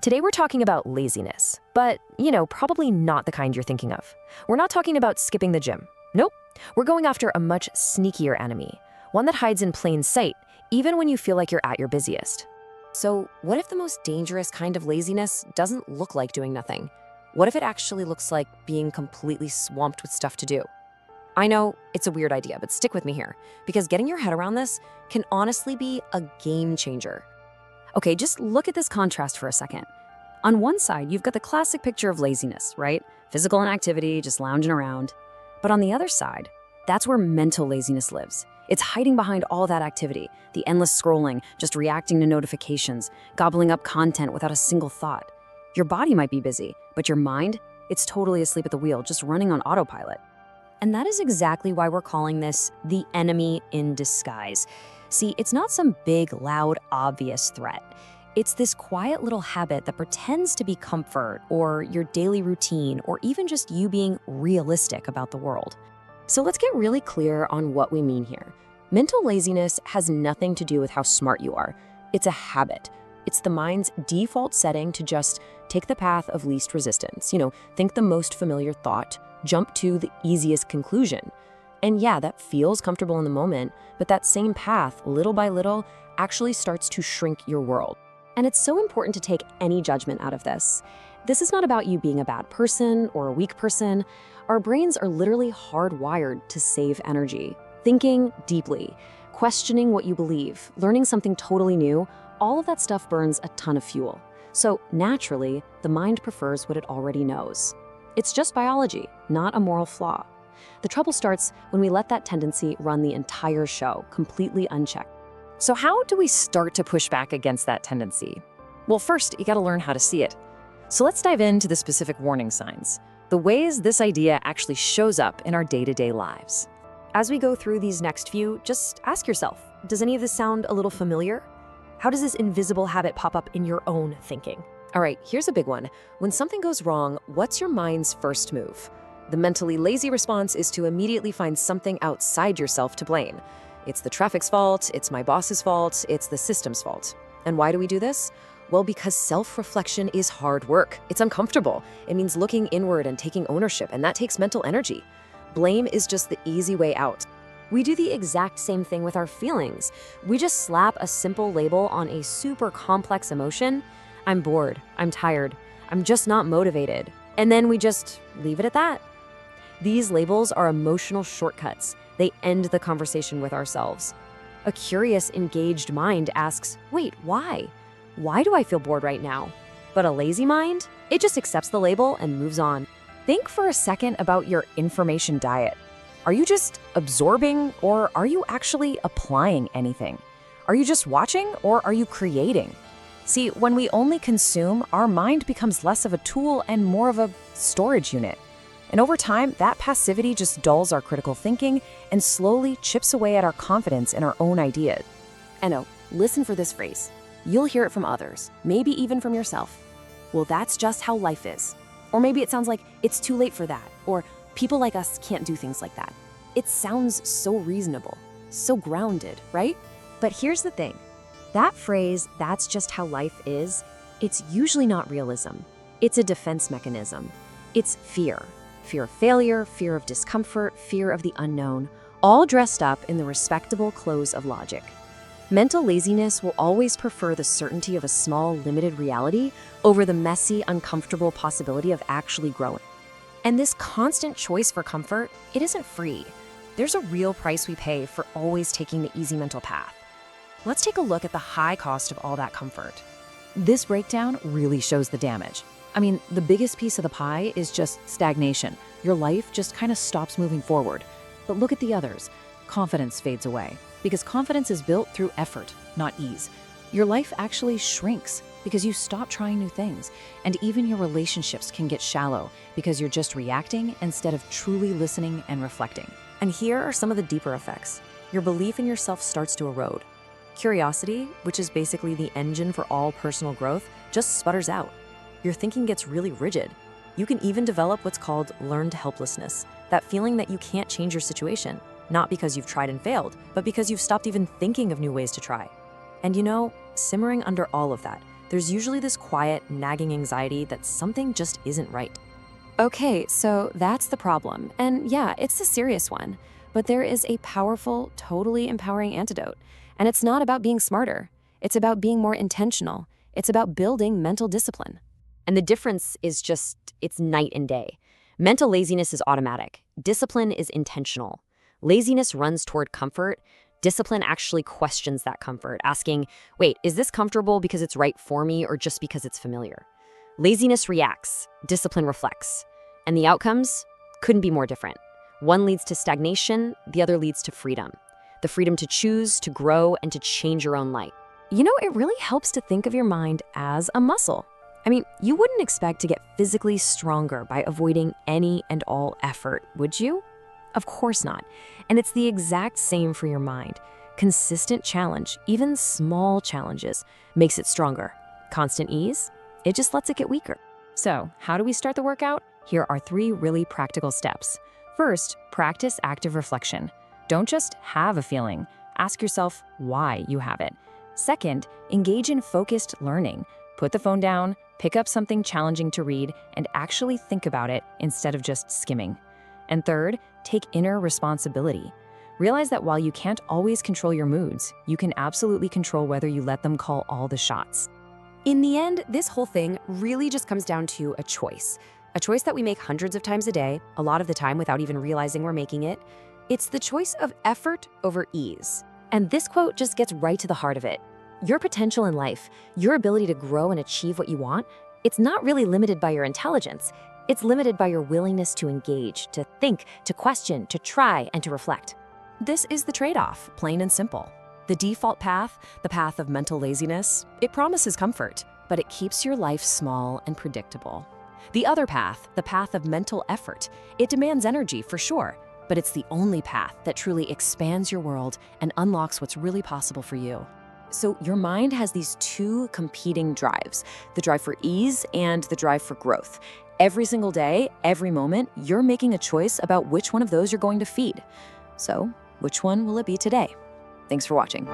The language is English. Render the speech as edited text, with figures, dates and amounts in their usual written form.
Today we're talking about laziness, but, probably not the kind you're thinking of. We're not talking about skipping the gym. Nope. We're going after a much sneakier enemy, one that hides in plain sight, even when you feel like you're at your busiest. So, what if the most dangerous kind of laziness doesn't look like doing nothing? What if it actually looks like being completely swamped with stuff to do? I know it's a weird idea, but stick with me here, because getting your head around this can honestly be a game changer. Okay, just look at this contrast for a second. On one side, you've got the classic picture of laziness, right? Physical inactivity, just lounging around. But on the other side, that's where mental laziness lives. It's hiding behind all that activity, the endless scrolling, just reacting to notifications, gobbling up content without a single thought. Your body might be busy, but your mind, it's totally asleep at the wheel, just running on autopilot. And that is exactly why we're calling this the enemy in disguise. See, it's not some big, loud, obvious threat. It's this quiet little habit that pretends to be comfort or your daily routine or even just you being realistic about the world. So let's get really clear on what we mean here. Mental laziness has nothing to do with how smart you are. It's a habit. It's the mind's default setting to just take the path of least resistance. Think the most familiar thought, jump to the easiest conclusion. And yeah, that feels comfortable in the moment, but that same path, little by little, actually starts to shrink your world. And it's so important to take any judgment out of this. This is not about you being a bad person or a weak person. Our brains are literally hardwired to save energy. Thinking deeply, questioning what you believe, learning something totally new, all of that stuff burns a ton of fuel. So naturally, the mind prefers what it already knows. It's just biology, not a moral flaw. The trouble starts when we let that tendency run the entire show, completely unchecked. So how do we start to push back against that tendency? Well, first, you gotta learn how to see it. So let's dive into the specific warning signs, the ways this idea actually shows up in our day-to-day lives. As we go through these next few, just ask yourself, does any of this sound a little familiar? How does this invisible habit pop up in your own thinking? All right, here's a big one. When something goes wrong, what's your mind's first move? The mentally lazy response is to immediately find something outside yourself to blame. It's the traffic's fault, it's my boss's fault, it's the system's fault. And why do we do this? Well, because self-reflection is hard work. It's uncomfortable. It means looking inward and taking ownership, and that takes mental energy. Blame is just the easy way out. We do the exact same thing with our feelings. We just slap a simple label on a super complex emotion. I'm bored, I'm tired, I'm just not motivated. And then we just leave it at that. These labels are emotional shortcuts. They end the conversation with ourselves. A curious, engaged mind asks, wait, why? Why do I feel bored right now? But a lazy mind, it just accepts the label and moves on. Think for a second about your information diet. Are you just absorbing, or are you actually applying anything? Are you just watching, or are you creating? See, when we only consume, our mind becomes less of a tool and more of a storage unit. And over time, that passivity just dulls our critical thinking and slowly chips away at our confidence in our own ideas. And listen for this phrase. You'll hear it from others, maybe even from yourself. Well, that's just how life is. Or maybe it sounds like it's too late for that, or people like us can't do things like that. It sounds so reasonable, so grounded, right? But here's the thing. That phrase, that's just how life is, it's usually not realism. It's a defense mechanism. It's fear. Fear of failure, fear of discomfort, fear of the unknown, all dressed up in the respectable clothes of logic. Mental laziness will always prefer the certainty of a small, limited reality over the messy, uncomfortable possibility of actually growing. And this constant choice for comfort, it isn't free. There's a real price we pay for always taking the easy mental path. Let's take a look at the high cost of all that comfort. This breakdown really shows the damage. I mean, the biggest piece of the pie is just stagnation. Your life just kind of stops moving forward. But look at the others. Confidence fades away, because confidence is built through effort, not ease. Your life actually shrinks because you stop trying new things. And even your relationships can get shallow because you're just reacting instead of truly listening and reflecting. And here are some of the deeper effects. Your belief in yourself starts to erode. Curiosity, which is basically the engine for all personal growth, just sputters out. Your thinking gets really rigid. You can even develop what's called learned helplessness, that feeling that you can't change your situation, not because you've tried and failed, but because you've stopped even thinking of new ways to try. And simmering under all of that, there's usually this quiet, nagging anxiety that something just isn't right. Okay, so that's the problem. And yeah, it's a serious one. But there is a powerful, totally empowering antidote. And it's not about being smarter. It's about being more intentional. It's about building mental discipline. And the difference is just, it's night and day. Mental laziness is automatic. Discipline is intentional. Laziness runs toward comfort. Discipline actually questions that comfort, asking, wait, is this comfortable because it's right for me or just because it's familiar? Laziness reacts, discipline reflects. And the outcomes couldn't be more different. One leads to stagnation, the other leads to freedom. The freedom to choose, to grow, and to change your own life. You know, it really helps to think of your mind as a muscle. I mean, you wouldn't expect to get physically stronger by avoiding any and all effort, would you? Of course not. And it's the exact same for your mind. Consistent challenge, even small challenges, makes it stronger. Constant ease, it just lets it get weaker. So, how do we start the workout? Here are 3 really practical steps. First, practice active reflection. Don't just have a feeling. Ask yourself why you have it. Second, engage in focused learning. Put the phone down, pick up something challenging to read, and actually think about it instead of just skimming. And third, take inner responsibility. Realize that while you can't always control your moods, you can absolutely control whether you let them call all the shots. In the end, this whole thing really just comes down to a choice. A choice that we make hundreds of times a day, a lot of the time without even realizing we're making it. It's the choice of effort over ease. And this quote just gets right to the heart of it. Your potential in life, your ability to grow and achieve what you want, it's not really limited by your intelligence. It's limited by your willingness to engage, to think, to question, to try, and to reflect. This is the trade-off, plain and simple. The default path, the path of mental laziness, it promises comfort, but it keeps your life small and predictable. The other path, the path of mental effort, it demands energy for sure, but it's the only path that truly expands your world and unlocks what's really possible for you. So your mind has these 2 competing drives, the drive for ease and the drive for growth. Every single day, every moment, you're making a choice about which one of those you're going to feed. So, which one will it be today? Thanks for watching.